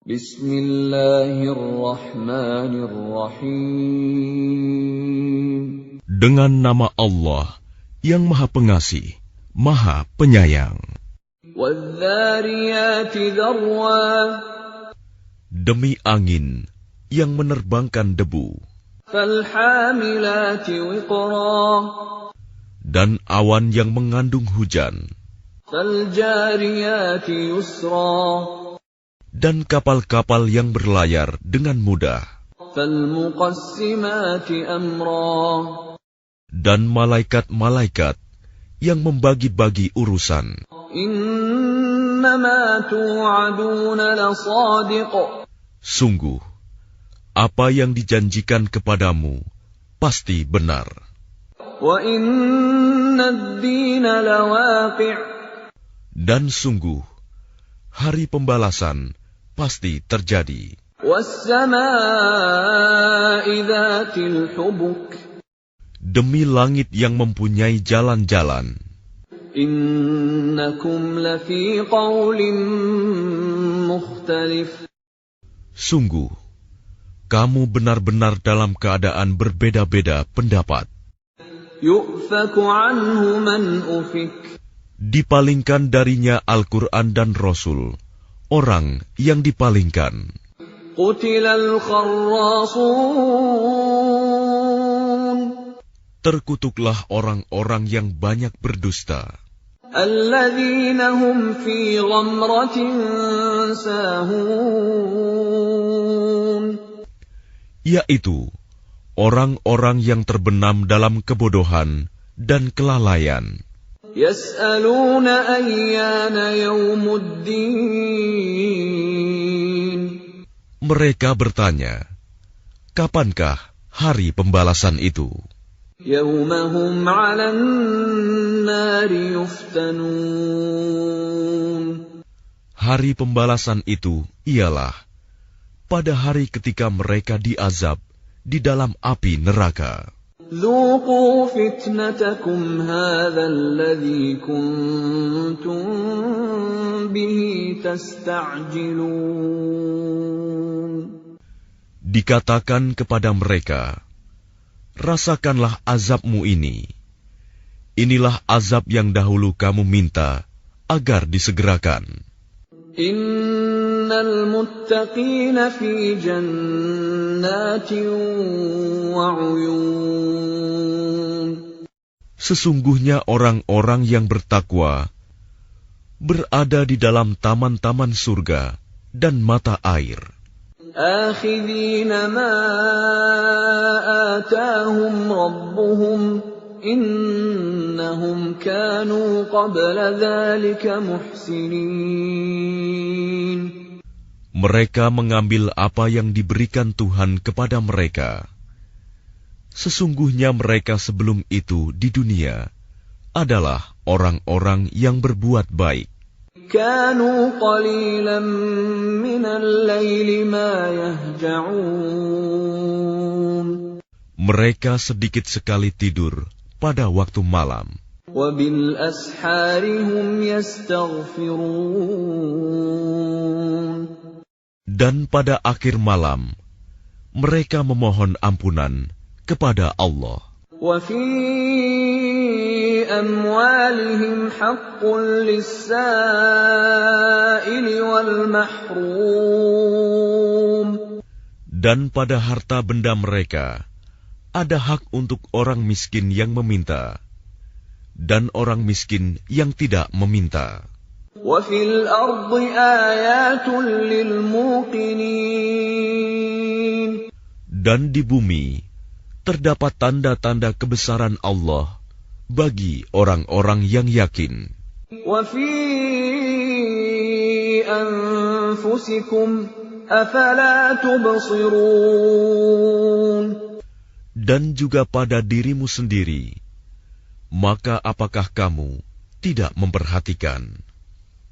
Bismillahirrahmanirrahim. Dengan nama Allah yang Maha Pengasih, Maha Penyayang. Wadh-dhariyati dharwa. Demi angin yang menerbangkan debu, Falhamilati wiqra. dan awan yang mengandung hujan, Faljariyati yusra. dan kapal-kapal yang berlayar dengan mudah, Falmuqassimati amra. dan malaikat-malaikat yang membagi-bagi urusan. Innama tu'aduna lasadiq. Sungguh, apa yang dijanjikan kepadamu pasti benar. Wa inna ad-dina lawaqi'. Dan sungguh, hari pembalasan pasti terjadi. Was-samaa'i dhatil hubuk. Demi langit yang mempunyai jalan-jalan, Innakum lafi qawlin mukhtalif. sungguh, kamu benar-benar dalam keadaan berbeda-beda pendapat. Yu'faku anhu man ufik. Dipalingkan darinya Al-Quran dan Rasul, orang yang dipalingkan. Qutilal kharrasun. Terkutuklah orang-orang yang banyak berdusta, Alladzina hum fi ghamratin sahun. yaitu orang-orang yang terbenam dalam kebodohan dan kelalaian. Yas'aluna ayyana yawmuddin. Mereka bertanya, kapankah hari pembalasan itu? Yawmahum 'alan nari yuftanun. Hari pembalasan itu ialah pada hari ketika mereka diazab di dalam api neraka. Dhuqu fitnatakum hadha alladhi kuntum bihi tasta'jilun. Dikatakan kepada mereka, rasakanlah azabmu ini. Inilah azab yang dahulu kamu minta agar disegerakan. Innal muttaqina fi jannatin wa 'uyun. Sesungguhnya orang-orang yang bertakwa berada di dalam taman-taman surga dan mata air. Akhidhina ma atahum rabbuhum. Innahum kanu qabla dhalika muhsinin. Mereka mengambil apa yang diberikan Tuhan kepada mereka. Sesungguhnya mereka sebelum itu di dunia adalah orang-orang yang berbuat baik. Kanu qalilan minal laili ma yahja'un. Mereka sedikit sekali tidur pada waktu malam. Wa bil ashari hum yastaghfirun. Dan pada akhir malam, mereka memohon ampunan kepada Allah. Wa fi amwalihim haqqun lis-sa'ili wal mahrum. Dan pada harta benda mereka ada hak untuk orang miskin yang meminta dan orang miskin yang tidak meminta. Wa fil ardi ayatun lil muqinin. Dan di bumi terdapat tanda-tanda kebesaran Allah bagi orang-orang yang yakin. Wa fi anfusikum afala tubsirun. Dan juga pada dirimu sendiri, maka apakah kamu tidak memperhatikan?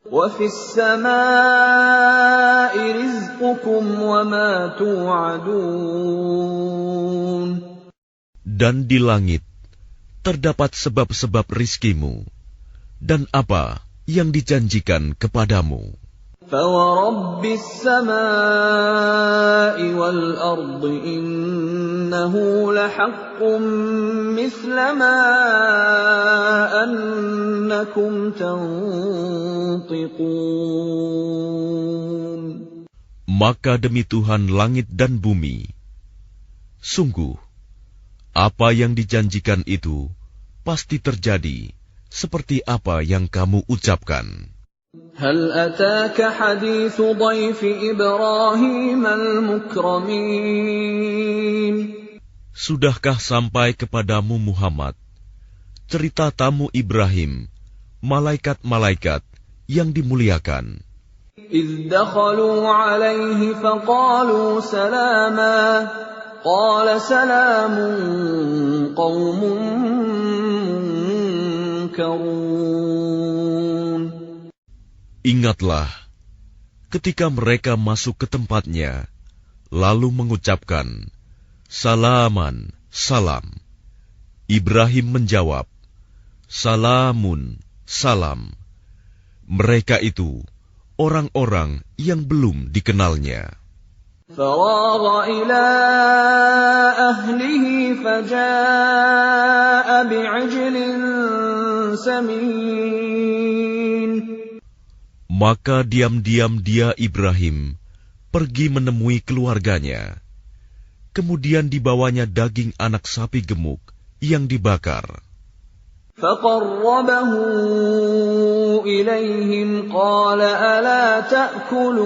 Wa fis samaa'i rizqukum wa ma tu'adun. Dan di langit terdapat sebab-sebab rizkimu dan apa yang dijanjikan kepadamu. فورب السماء والأرض إنه لحق مثل ما أنكم تنطقون. Maka demi Tuhan langit dan bumi, sungguh, apa yang dijanjikan itu pasti terjadi seperti apa yang kamu ucapkan. هل أتاك حديث ضيف إبراهيم المكرمين. Sudahkah sampai kepadamu Muhammad cerita tamu Ibrahim, malaikat-malaikat yang dimuliakan? إذ دخلوا عليه فقالوا سلاما قال سلام قوم منكرون. Ingatlah ketika mereka masuk ke tempatnya, lalu mengucapkan, Salaman, salam. Ibrahim menjawab, Salamun, salam. Mereka itu orang-orang yang belum dikenalnya. فراغ إلى أهله فجاء بعجل سمين. Maka diam-diam dia Ibrahim pergi menemui keluarganya. Kemudian dibawanya daging anak sapi gemuk yang dibakar. فقربه إليهم قال ألا تأكلون.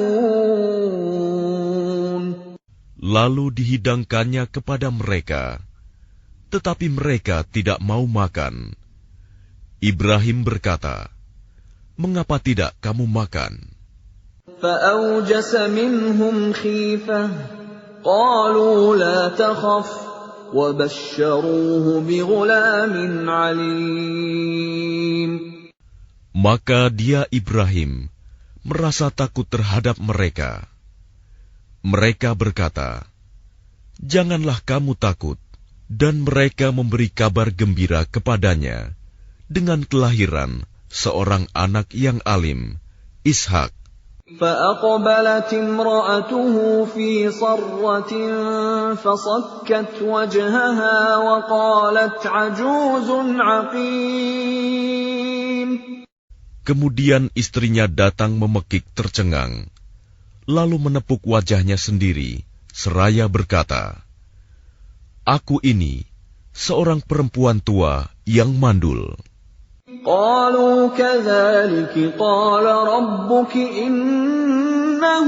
Lalu dihidangkannya kepada mereka, tetapi mereka tidak mau makan. Ibrahim berkata, Mengapa tidak kamu makan? فأوجس منهم خيفة قالوا لا تخف وبشروه بغلام عليم. Maka dia Ibrahim merasa takut terhadap mereka. Mereka berkata, Janganlah kamu takut, dan mereka memberi kabar gembira kepadanya dengan kelahiran seorang anak yang alim, Ishak. فأقبلت امرأته في صرة فصكت وجهها وقالت عجوز عقيم. Kemudian istrinya datang memekik tercengang, lalu menepuk wajahnya sendiri, seraya berkata, Aku ini seorang perempuan tua yang mandul. قالوا كذلك قال ربك إنه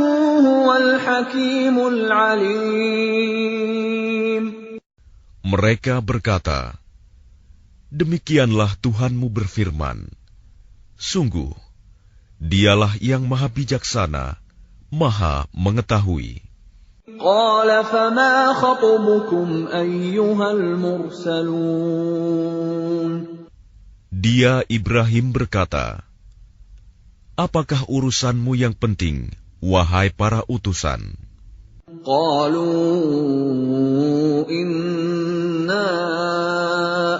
هو الحكيم العليم. Mereka berkata, Demikianlah Tuhanmu berfirman, Sungguh, dialah yang maha bijaksana, maha mengetahui. قال فما خطبكم أيها المرسلون. Dia Ibrahim berkata, Apakah urusanmu yang penting, wahai para utusan? قالوا إنا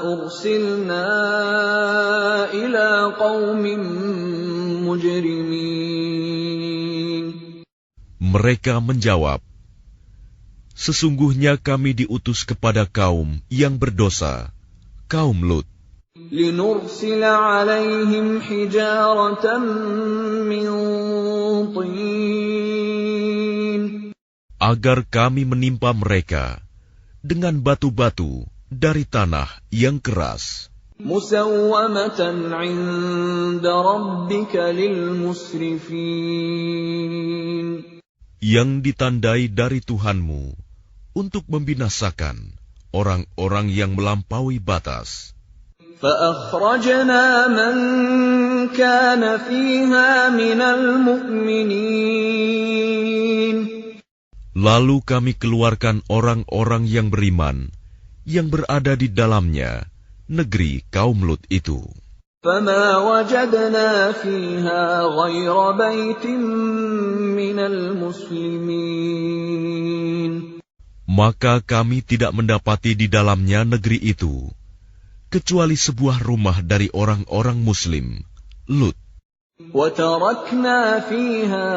أرسلنا إلى قوم مجرمين. Mereka menjawab, Sesungguhnya kami diutus kepada kaum yang berdosa, kaum Lut. لنرسل عليهم حجارة من طين. Agar kami menimpa mereka dengan batu-batu dari tanah yang keras. مسومة عند ربك للمسرفين. Yang ditandai dari Tuhanmu untuk membinasakan orang-orang yang melampaui batas. فأخرجنا من كان فيها من المؤمنين. Lalu kami keluarkan orang-orang yang beriman yang berada di dalamnya, negeri kaum Lut itu. فما وجدنا فيها غير بيت من المسلمين. Maka kami tidak mendapati di dalamnya negeri itu kecuali sebuah rumah dari orang-orang Muslim, Lut. وَتَرَكْنَا فِيهَا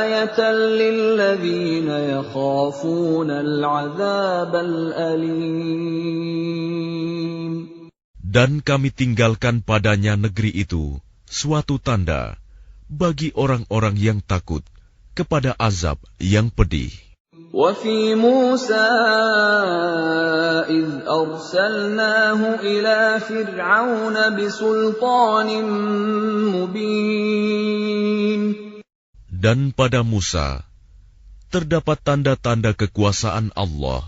آيَةً لِّلَّذِينَ يَخَافُونَ الْعَذَابَ الْأَلِيمَ. Dan kami tinggalkan padanya negeri itu suatu tanda bagi orang-orang yang takut kepada azab yang pedih. وَفِي مُوسَىٰ إِذْ أَرْسَلْنَاهُ إِلَىٰ فِرْعَوْنَ بِسُلْطَانٍ مُّبِينٍ. Dan pada Musa terdapat tanda-tanda kekuasaan Allah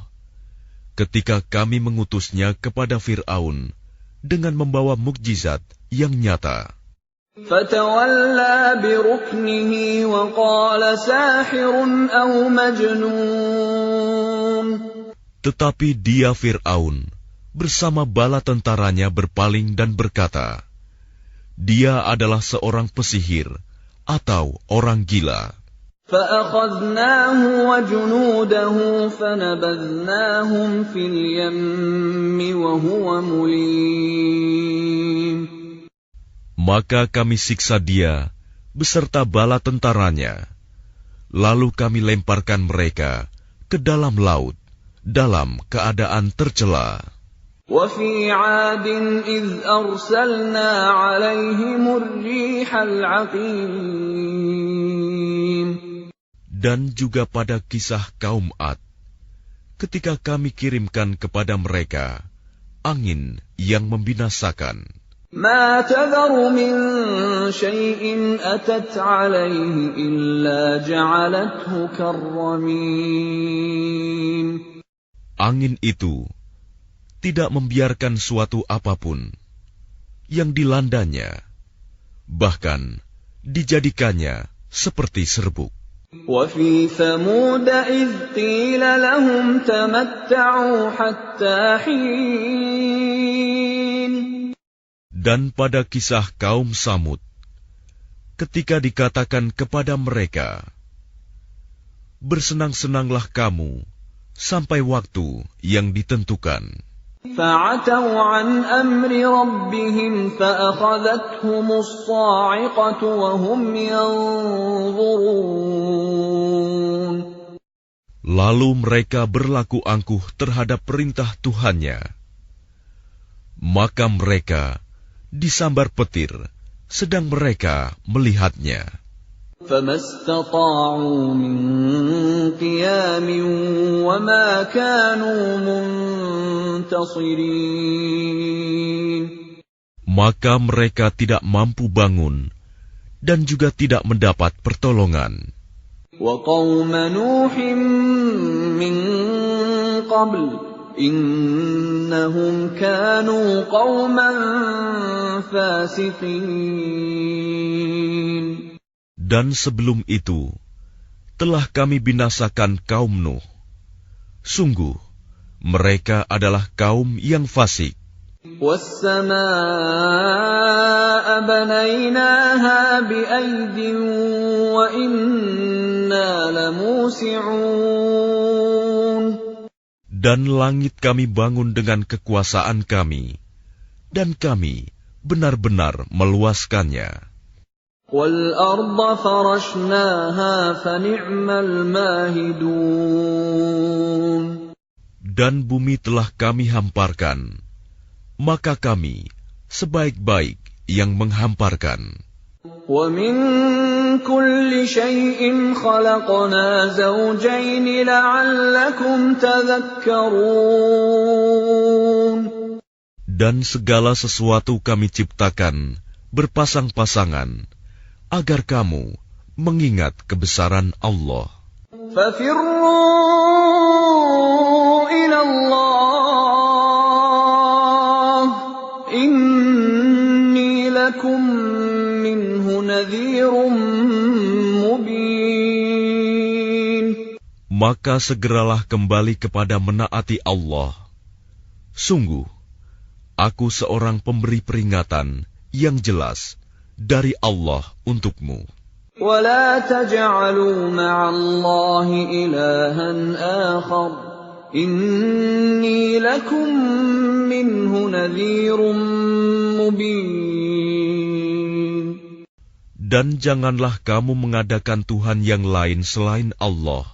ketika kami mengutusnya kepada Fir'aun dengan membawa mukjizat yang nyata. فَتَوَلَّىٰ بِرُكْنِهِ وَقَالَ سَاحِرٌ أَوْ مَجْنُونٌ. Tetapi dia Fir'aun bersama bala tentaranya berpaling dan berkata, dia adalah seorang pesihir atau orang gila. فَأَخَذْنَاهُ وَجُنُودَهُ فَنَبَذْنَاهُمْ فِي الْيَمِّ وَهُوَ مُلِيمٌ. Maka kami siksa dia beserta bala tentaranya, lalu kami lemparkan mereka ke dalam laut dalam keadaan tercela. وَفِي عَادٍ إِذْ أَرْسَلْنَا عَلَيْهِمُ الرِّيحَ الْعَقِيمَ. Dan juga pada kisah kaum Ad, ketika kami kirimkan kepada mereka angin yang membinasakan. مَا تَذَرُ مِن شَيْءٍ أَتَتْ عَلَيْهِ إِلَّا جَعَلَتْهُ كَالرَّمِيمِ. Angin itu tidak membiarkan suatu apapun yang dilandanya, bahkan dijadikannya seperti serbuk. وَفِي ثَمُودَ إِذْ قِيلَ لَهُمْ تَمَتَّعُوا حَتَّىٰ حِينٍ. Dan pada kisah kaum Samud, ketika dikatakan kepada mereka, bersenang-senanglah kamu sampai waktu yang ditentukan. فَعَتَوْا عَنْ أَمْرِ رَبِّهِمْ فَأَخَذَتْهُمُ الصَّاعِقَةُ وَهُمْ يَنظُرُونَ. Lalu mereka berlaku angkuh terhadap perintah Tuhannya. Maka mereka disambar petir, sedang mereka melihatnya. فَمَا اسْتَطَاعُوا مِنْ قِيَامٍ وَمَا كَانُوا مُنْتَصِرِينَ. Maka mereka tidak mampu bangun dan juga tidak mendapat pertolongan. وَقَوْمَ نُوحٍ مِّن قَبْلُ إِنَّهُمْ كَانُوا قَوْمًا فَاسِقِينَ. Dan sebelum itu, telah kami binasakan kaum Nuh. Sungguh, mereka adalah kaum yang fasik. وَالسَّمَاءَ بَنَيْنَاهَا بِأَيْدٍ وَإِنَّا لَمُوسِعُونَ. Dan langit kami bangun dengan kekuasaan kami, dan kami benar-benar meluaskannya. وَالْأَرْضَ فَرَشْنَاهَا فَنِعْمَ الْمَاهِدُونَ. Dan bumi telah kami hamparkan, maka kami sebaik-baik yang menghamparkan. وَمِن كُلِّ شَيْءٍ خَلَقْنَا زَوْجَيْنِ لَعَلَّكُمْ تَذَكَّرُونَ. Dan segala sesuatu kami ciptakan berpasang-pasangan, agar kamu mengingat kebesaran Allah. فَفِرُّوا إِلَى اللَّهِ إِنِّي لَكُمْ مِنْهُ نَذِيرٌ مُبِينٌ. Maka segeralah kembali kepada menaati Allah. Sungguh, aku seorang pemberi peringatan yang jelas dari Allah untukmu. وَلَا تَجْعَلُوا مَعَ اللَّهِ إِلَٰهًا آخَرَ إِنِّي لَكُمْ مِنْهُ نَذِيرٌ مُبِينٌ. Dan janganlah kamu mengadakan Tuhan yang lain selain Allah.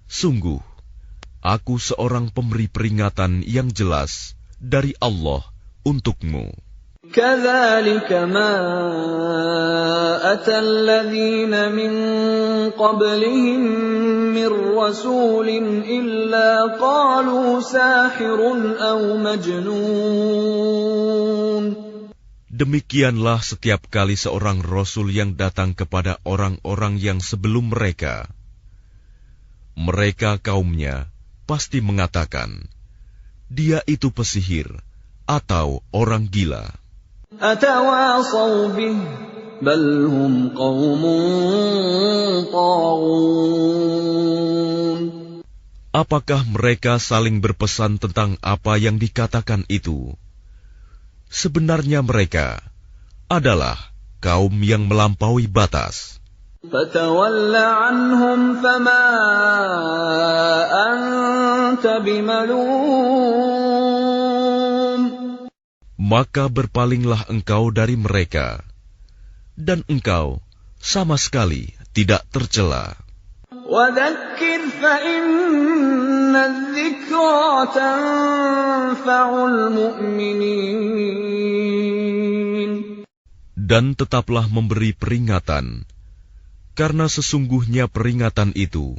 Sungguh, aku seorang pemberi peringatan yang jelas dari Allah untukmu. كَذَلِكَ مَا أَتَى الَّذِينَ مِن قَبْلِهِم مِّن رَّسُولٍ إِلَّا قَالُوا سَاحِرٌ أَوْ مَجْنُونٌ. Demikianlah setiap kali seorang Rasul yang datang kepada orang-orang yang sebelum mereka. Mereka kaumnya pasti mengatakan, dia itu pesihir atau orang gila. أَتَوَاصَوْا بِهِ بَلْ هُمْ قَوْمٌ طَاغُونَ. Apakah mereka saling berpesan tentang apa yang dikatakan itu? Sebenarnya mereka adalah kaum yang melampaui batas. فَتَوَلَّ عَنْهُمْ فَمَا أَنْتَ بِمَلُومٍ. Maka berpalinglah engkau dari mereka, dan engkau sama sekali tidak tercela. وَذَكِّرْ فَإِنَّ الذِّكْرَى تَنفَعُ الْمُؤْمِنِينَ. Dan tetaplah memberi peringatan, karena sesungguhnya peringatan itu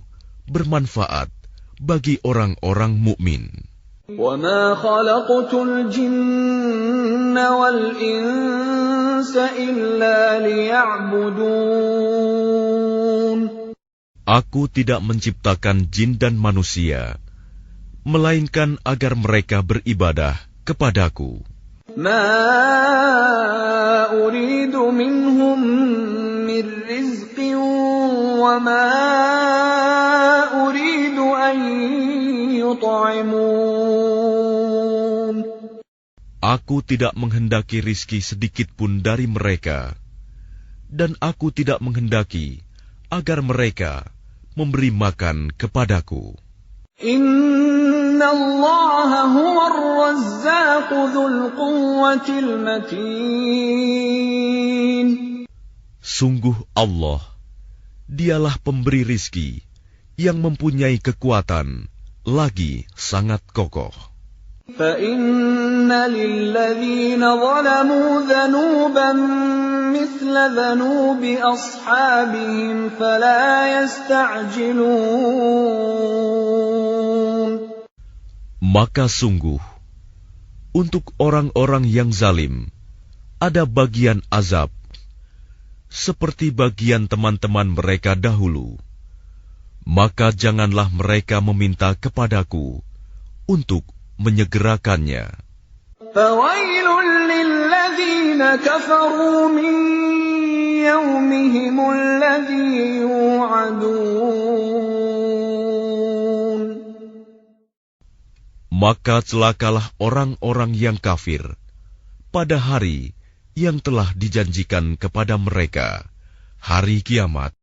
bermanfaat bagi orang-orang mukmin. وَمَا خَلَقْتُ الْجِنَّ وَالْإِنسَ إِلَّا لِيَعْبُدُونَ. Aku tidak menciptakan jin dan manusia, melainkan agar mereka beribadah kepadaku. مَا أُرِيدُ مِنْهُمْ مِنْ رِزْقٍ وَمَا أُرِيدُ أَنْ يُطْعِمُونَ. Aku tidak menghendaki rizki sedikit pun dari mereka, dan aku tidak menghendaki agar mereka memberi makan kepadaku. Inna Allah huwa ar-razzaq dzul quwwatil matin. Sungguh Allah, dialah pemberi rizki yang mempunyai kekuatan lagi sangat kokoh. فَإِنَّ لِلَّذِينَ ظَلَمُوا ذَنُوبًا مِثْلَ ذَنُوبِ أَصْحَابِهِمْ فَلَا يَسْتَعْجِلُونَ. Maka sungguh, untuk orang-orang yang zalim, ada bagian azab, seperti bagian teman-teman mereka dahulu. Maka janganlah mereka meminta kepadaku untuk menyegerakannya. فَوَيْلٌ لِّلَّذِينَ كَفَرُوا مِن يَوْمِهِمُ الَّذِي يُوعَدُونَ. Maka celakalah orang-orang yang kafir pada hari yang telah dijanjikan kepada mereka, hari kiamat.